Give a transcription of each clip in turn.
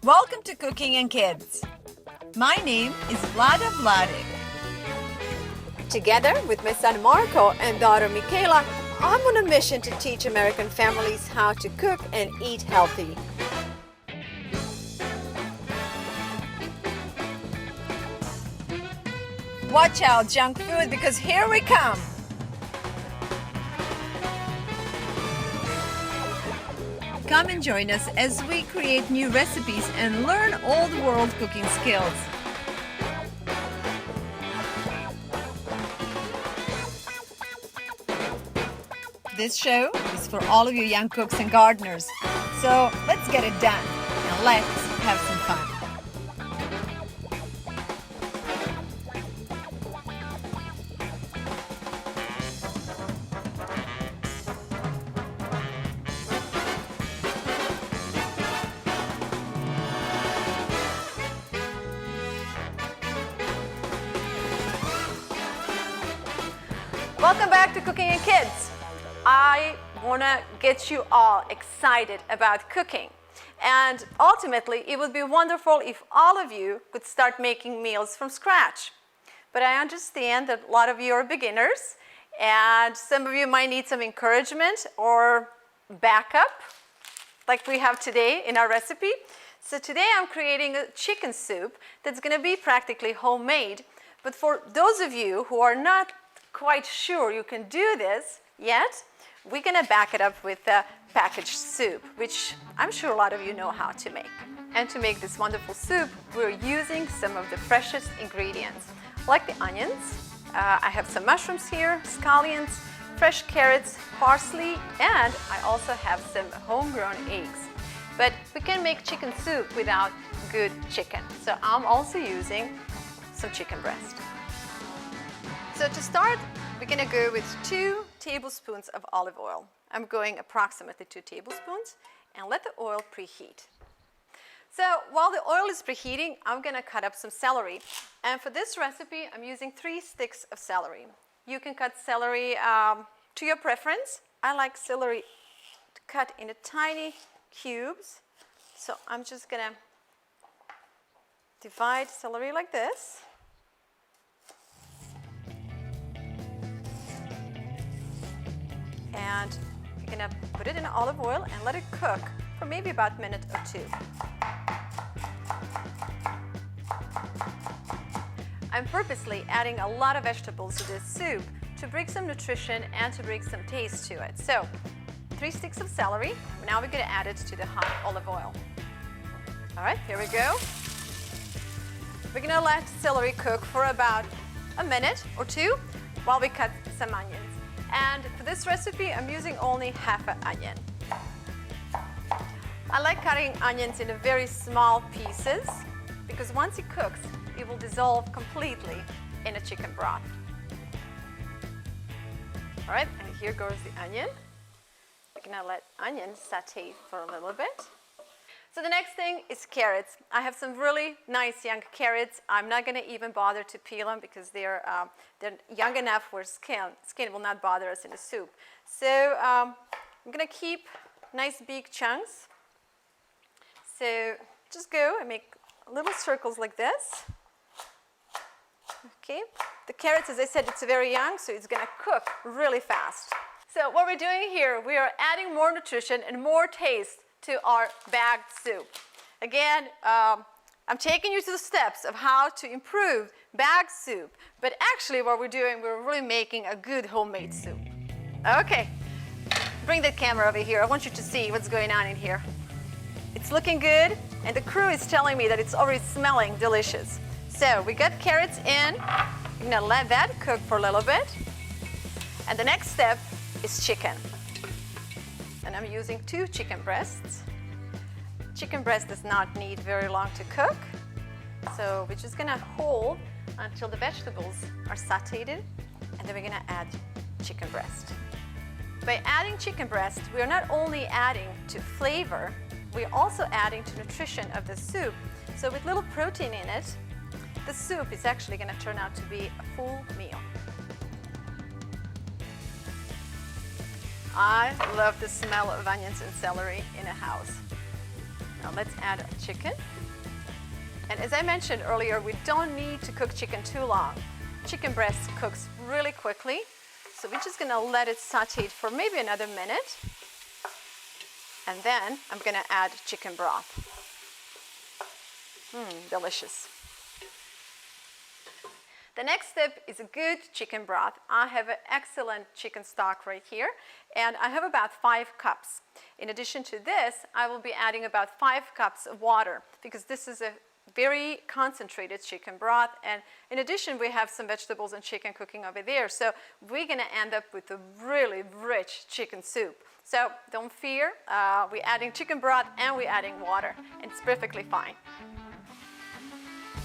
Welcome to Cooking and Kids. My name is VLADA'S. Together with my son Marco and daughter Michaela, I'm on a mission to teach American families how to cook and eat healthy. Watch out, junk food, because here we come. Come and join us as we create new recipes and learn old world cooking skills. This show is for all of you young cooks and gardeners. So let's get it done and let's have some fun. Welcome back to Cooking and Kids. I want to get you all excited about cooking. And ultimately, it would be wonderful if all of you could start making meals from scratch. But I understand that a lot of you are beginners, and some of you might need some encouragement or backup, like we have today in our recipe. So today I'm creating a chicken soup that's going to be practically homemade. But for those of you who are not quite sure you can do this yet, we're going to back it up with a packaged soup, which I'm sure a lot of you know how to make. And to make this wonderful soup, we're using some of the freshest ingredients, like the onions. I have some mushrooms here, scallions, fresh carrots, parsley, and I also have some homegrown eggs. But we can make chicken soup without good chicken, so I'm also using some chicken breast. So to start, we're going to go with 2 tablespoons of olive oil. I'm going approximately 2 tablespoons, and let the oil preheat. So while the oil is preheating, I'm going to cut up some celery. And for this recipe, I'm using 3 sticks of celery. You can cut celery to your preference. I like celery cut into tiny cubes. So I'm just going to divide celery like this. And you're going to put it in olive oil and let it cook for maybe about a minute or 2. I'm purposely adding a lot of vegetables to this soup to bring some nutrition and to bring some taste to it. So 3 sticks of celery. Now we're going to add it to the hot olive oil. All right, here we go. We're going to let celery cook for about a minute or 2 while we cut some onions. And for this recipe, I'm using only half an onion. I like cutting onions into very small pieces because once it cooks, it will dissolve completely in a chicken broth. All right, and here goes the onion. We're gonna let onion saute for a little bit. So the next thing is carrots. I have some really nice young carrots. I'm not going to even bother to peel them because they're young enough where skin will not bother us in the soup. So I'm going to keep nice big chunks. So just go and make little circles like this. Okay. The carrots, as I said, it's very young, so it's going to cook really fast. So what we're doing here, we are adding more nutrition and more taste to our bagged soup. Again, I'm taking you to the steps of how to improve bagged soup, but actually what we're doing, we're really making a good homemade soup. Okay, bring the camera over here. I want you to see what's going on in here. It's looking good, and the crew is telling me that it's already smelling delicious. So we got carrots in. We're gonna let that cook for a little bit. And the next step is chicken. And I'm using 2 chicken breasts. Chicken breast does not need very long to cook. So we're just gonna hold until the vegetables are sauteed, and then we're gonna add chicken breast. By adding chicken breast, we are not only adding to flavor, we're also adding to nutrition of the soup. So with little protein in it, the soup is actually gonna turn out to be a full meal. I love the smell of onions and celery in a house. Now let's add a chicken. And as I mentioned earlier, we don't need to cook chicken too long. Chicken breast cooks really quickly. So we're just gonna let it saute for maybe another minute. And then I'm gonna add chicken broth. Delicious. The next step is a good chicken broth. I have an excellent chicken stock right here, and I have about 5 cups. In addition to this, I will be adding about 5 cups of water because this is a very concentrated chicken broth, and in addition we have some vegetables and chicken cooking over there, so we're gonna end up with a really rich chicken soup. So don't fear, we're adding chicken broth and we're adding water, and it's perfectly fine.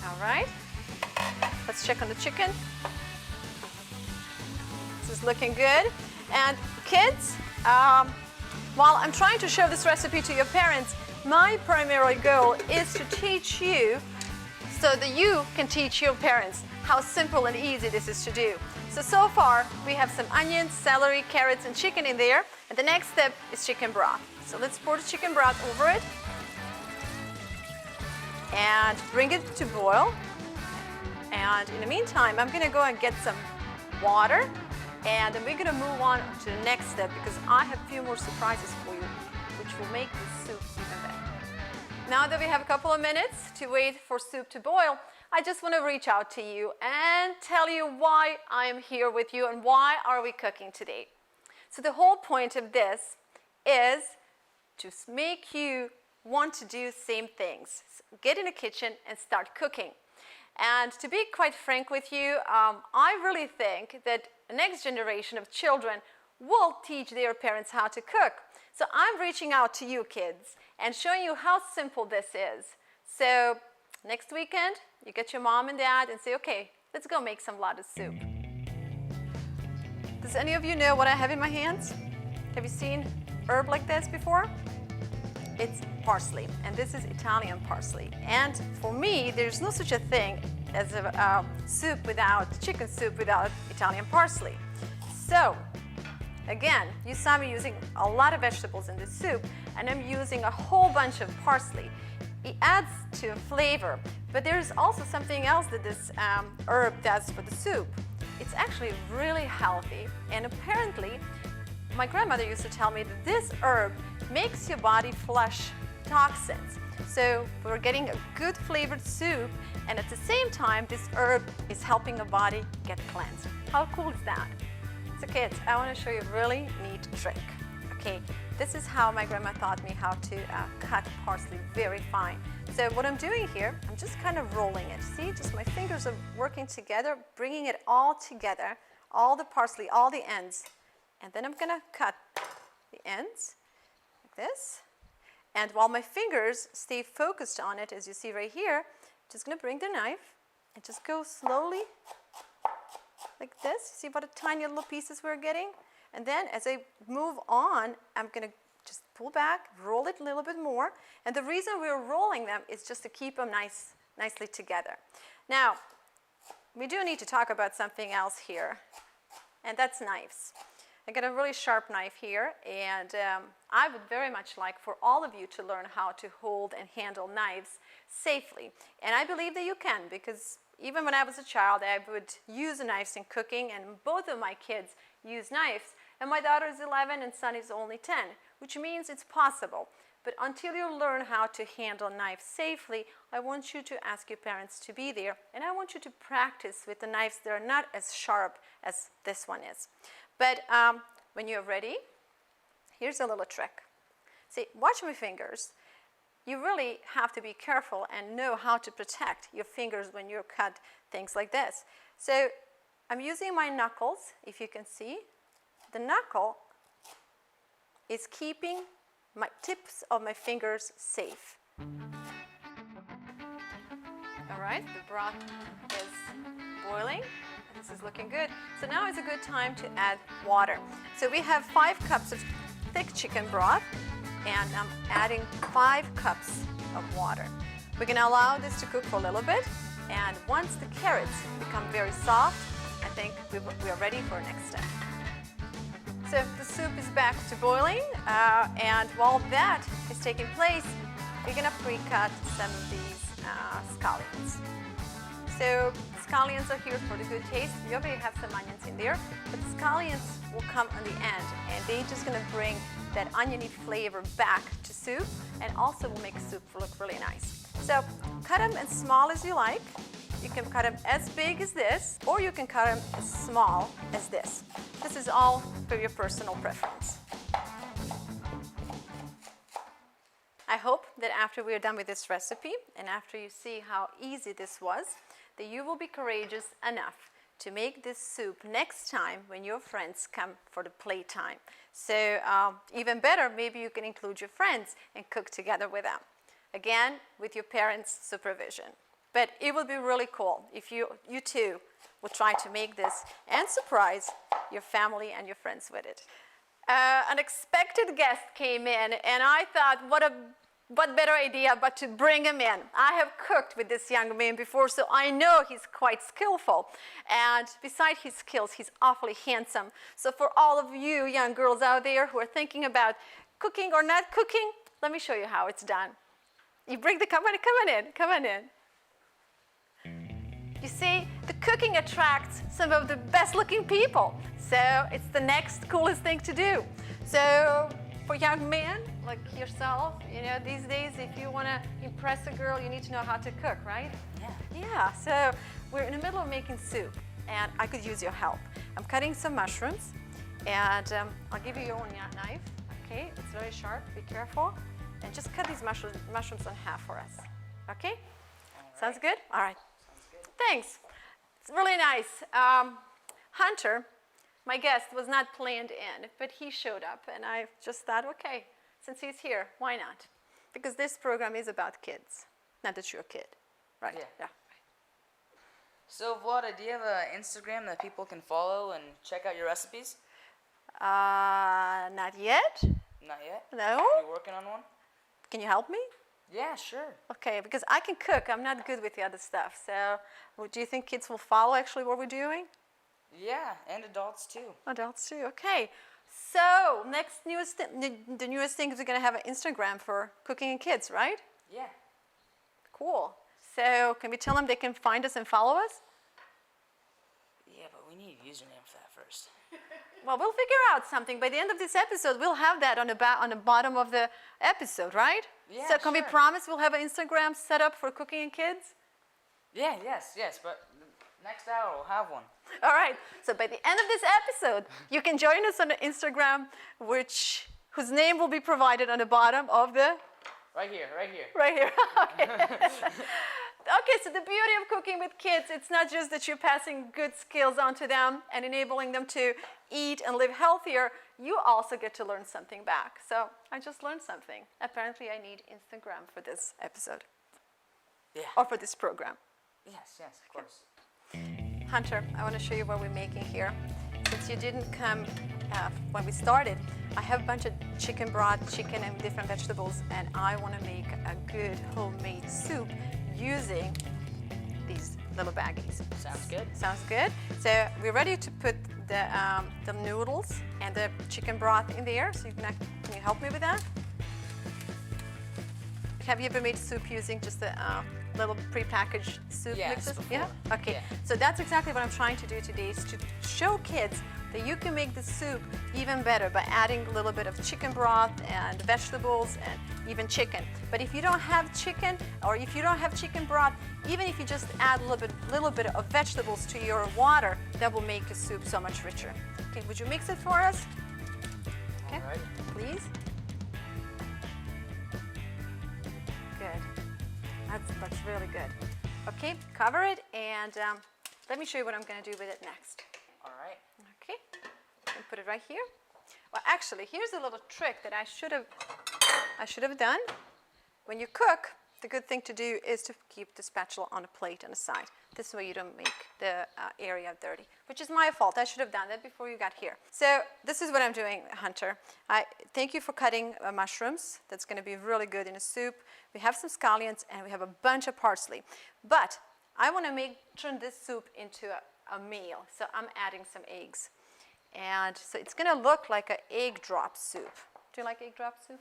All right, let's check on the chicken. This is looking good. And kids, while I'm trying to show this recipe to your parents, my primary goal is to teach you so that you can teach your parents how simple and easy this is to do. So far, we have some onions, celery, carrots, and chicken in there. And the next step is chicken broth. So let's pour the chicken broth over it and bring it to boil. And in the meantime, I'm gonna go and get some water, and then we're gonna move on to the next step because I have a few more surprises for you, which will make this soup even better. Now that we have a couple of minutes to wait for soup to boil, I just want to reach out to you and tell you why I am here with you and why are we cooking today. So the whole point of this is to make you want to do the same things. Get in the kitchen and start cooking. And to be quite frank with you, I really think that the next generation of children will teach their parents how to cook. So I'm reaching out to you kids and showing you how simple this is. So next weekend, you get your mom and dad and say, okay, let's go make some VLADA'S soup. Does any of you know what I have in my hands? Have you seen herb like this before? It's parsley, and this is Italian parsley. And for me, there's no such a thing as a chicken soup without Italian parsley. So, again, you saw me using a lot of vegetables in this soup, and I'm using a whole bunch of parsley. It adds to a flavor, but there's also something else that this herb does for the soup. It's actually really healthy, and apparently, my grandmother used to tell me that this herb makes your body flush toxins. So we're getting a good flavored soup, and at the same time, this herb is helping the body get cleansed. How cool is that? So kids, I want to show you a really neat trick. Okay, this is how my grandma taught me how to cut parsley very fine. So what I'm doing here, I'm just kind of rolling it. See, just my fingers are working together, bringing it all together, all the parsley, all the ends. And then I'm gonna cut the ends like this. And while my fingers stay focused on it, as you see right here, I'm just gonna bring the knife and just go slowly like this. See what a tiny little pieces we're getting? And then as I move on, I'm gonna just pull back, roll it a little bit more. And the reason we're rolling them is just to keep them nicely together. Now, we do need to talk about something else here, and that's knives. I got a really sharp knife here, and I would very much like for all of you to learn how to hold and handle knives safely. And I believe that you can, because even when I was a child, I would use knives in cooking, and both of my kids use knives. And my daughter is 11 and son is only 10, which means it's possible. But until you learn how to handle knives safely, I want you to ask your parents to be there, and I want you to practice with the knives that are not as sharp as this one is. But when you're ready, here's a little trick. See, watch my fingers. You really have to be careful and know how to protect your fingers when you cut things like this. So I'm using my knuckles, if you can see. The knuckle is keeping my tips of my fingers safe. All right, the broth is boiling. This is looking good. So now is a good time to add water. So we have 5 cups of thick chicken broth, and I'm adding 5 cups of water. We're gonna allow this to cook for a little bit, and once the carrots become very soft, I think we are ready for our next step. So the soup is back to boiling, and while that is taking place, we're gonna pre-cut some of these scallions. So scallions are here for the good taste. We already have some onions in there, but the scallions will come on the end, and they're just gonna bring that oniony flavor back to soup, and also will make soup look really nice. So cut them as small as you like. You can cut them as big as this, or you can cut them as small as this. This is all for your personal preference. I hope that after we're done with this recipe, and after you see how easy this was, that you will be courageous enough to make this soup next time when your friends come for the playtime. So even better, maybe you can include your friends and cook together with them. Again, with your parents' supervision. But it would be really cool if you too would try to make this and surprise your family and your friends with it. An unexpected guest came in, and I thought, what better idea but to bring him in. I have cooked with this young man before, so I know he's quite skillful. And besides his skills, he's awfully handsome. So for all of you young girls out there who are thinking about cooking or not cooking, let me show you how it's done. You bring the, come on in. You see, the cooking attracts some of the best looking people. So it's the next coolest thing to do. So for young men like yourself, you know, these days, if you want to impress a girl, you need to know how to cook, right? Yeah, so we're in the middle of making soup, and I could use your help. I'm cutting some mushrooms, and I'll give you your own knife, okay? It's very sharp, be careful. And just cut these mushrooms in half for us, okay? Right. Sounds good? All right. Sounds good. Thanks. It's really nice. Hunter, my guest, was not planned in, but he showed up, and I just thought, okay, since he's here, why not? Because this program is about kids, not that you're a kid, right? Yeah. So, Vlada, do you have an Instagram that people can follow and check out your recipes? Not yet. Not yet? No. Are you working on one? Can you help me? Yeah, sure. Okay, because I can cook. I'm not good with the other stuff. So, do you think kids will follow actually what we're doing? Yeah, and adults too. Adults too. Okay. So, the newest thing is we're going to have an Instagram for cooking and kids, right? Yeah. Cool. So, can we tell them they can find us and follow us? Yeah, but we need a username for that first. Well, we'll figure out something. By the end of this episode, we'll have that on the bottom of the episode, right? Yeah, so can we promise we'll have an Instagram set up for cooking and kids? Yeah, yes, but next hour we'll have one. All right. So by the end of this episode, you can join us on the Instagram, whose name will be provided on the bottom of the... Right here. Right here. Okay. Okay, so the beauty of cooking with kids, it's not just that you're passing good skills on to them and enabling them to eat and live healthier, you also get to learn something back. So I just learned something. Apparently I need Instagram for this episode. Yeah. Or for this program. Yes, of course. Hunter, I want to show you what we're making here. Since you didn't come when we started, I have a bunch of chicken broth, chicken and different vegetables, and I want to make a good homemade soup using these little baggies. Sounds good. Sounds good. So we're ready to put the noodles and the chicken broth in there. So can you help me with that? Have you ever made soup using just the little prepackaged soup mixes? Before. Yeah? Okay. Yeah. So that's exactly what I'm trying to do today, is to show kids that you can make the soup even better by adding a little bit of chicken broth and vegetables and even chicken. But if you don't have chicken, or if you don't have chicken broth, even if you just add a little bit of vegetables to your water, that will make the soup so much richer. Okay, would you mix it for us? Okay, All right. please. Good. That's really good. Okay, cover it, and let me show you what I'm going to do with it next. All right. Okay, and put it right here. Well, actually, here's a little trick that I should have done. When you cook, the good thing to do is to keep the spatula on a plate on the side. This way you don't make the area dirty, which is my fault. I should have done that before you got here. So this is what I'm doing, Hunter. Thank you for cutting mushrooms. That's going to be really good in a soup. We have some scallions and we have a bunch of parsley. But I want to turn this soup into a meal. So I'm adding some eggs. And so it's going to look like an egg drop soup. Do you like egg drop soup?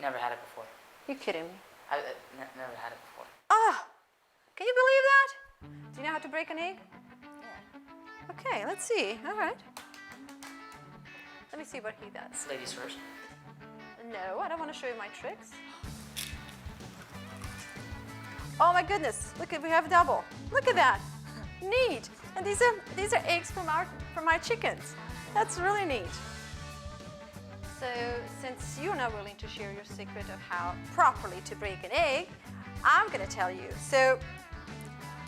Never had it before. You kidding me? I never had it before. Ah, can you believe that? Do you know how to break an egg? Yeah. Okay, let's see. All right. Let me see what he does. Ladies first. No, I don't want to show you my tricks. Oh my goodness! Look at, we have double. Look at that. Neat. And these are eggs from my chickens. That's really neat. So since you're not willing to share your secret of how properly to break an egg, I'm going to tell you. So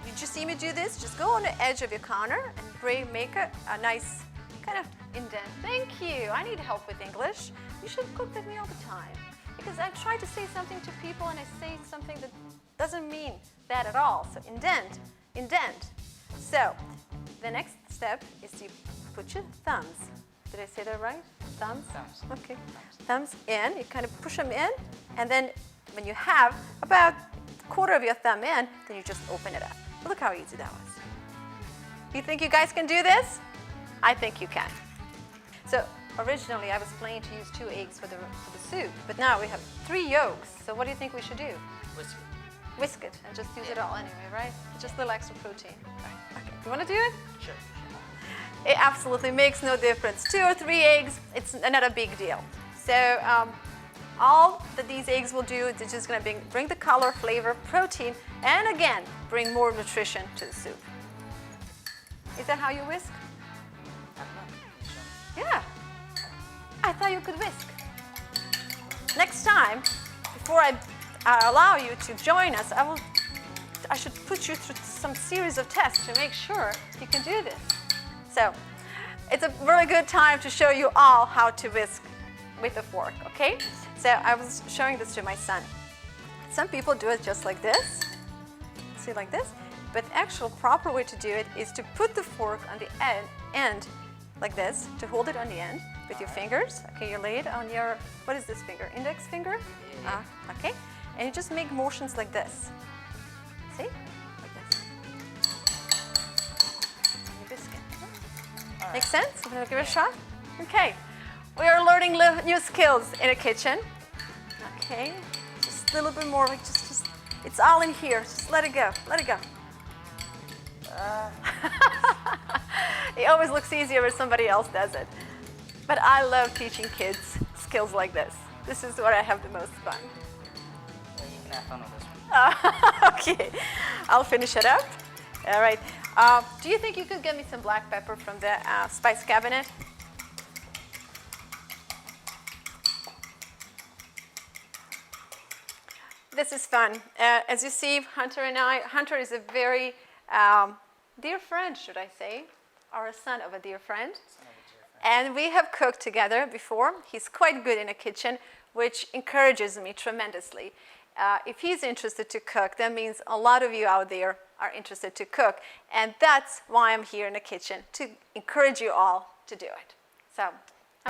you just see me do this. Just go on the edge of your counter and make a nice kind of indent. Thank you. I need help with English. You should cook with me all the time. Because I try to say something to people and I say something that doesn't mean that at all. So indent, indent. So the next step is to put your thumbs. Did I say that right? Thumbs? Thumbs. Okay. Thumbs in. You kind of push them in. And then when you have about a quarter of your thumb in, then you just open it up. Look how easy that was. You think you guys can do this? I think you can. So originally I was planning to use 2 eggs for the soup, but now we have 3 yolks. So what do you think we should do? Whisk it. Whisk it and just use it all anyway, right? Just a little extra protein. Okay. You want to do it? Sure. It absolutely makes no difference. 2 or 3 eggs, it's not a big deal. So all that these eggs will do is just going to bring the color, flavor, protein, and again, bring more nutrition to the soup. Is that how you whisk? I don't know. You show me. Yeah. I thought you could whisk. Next time, before I allow you to join us, I should put you through some series of tests to make sure you can do this. So it's a really good time to show you all how to whisk with a fork, okay? So I was showing this to my son. Some people do it just like this. See, like this? But the actual proper way to do it is to put the fork on the end like this, to hold it on the end with your fingers. Okay, you lay it on your, what is this finger? Index finger? Yeah. Okay. And you just make motions like this. See? Like this. And you whisk it. Make sense? You want to give it a shot? Okay. We are learning new skills in the kitchen. Okay. Just a little bit more, like just it's all in here. Just let it go. Let it go. It always looks easier when somebody else does it. But I love teaching kids skills like this. This is where I have the most fun. Yeah, you can have fun with this one. Okay, I'll finish it up. All right. Do you think you could get me some black pepper from the spice cabinet? This is fun. As you see, Hunter is a very dear friend, should I say, or a son of a dear friend. And we have cooked together before. He's quite good in the kitchen, which encourages me tremendously. If he's interested to cook, that means a lot of you out there are interested to cook. And that's why I'm here in the kitchen, to encourage you all to do it. So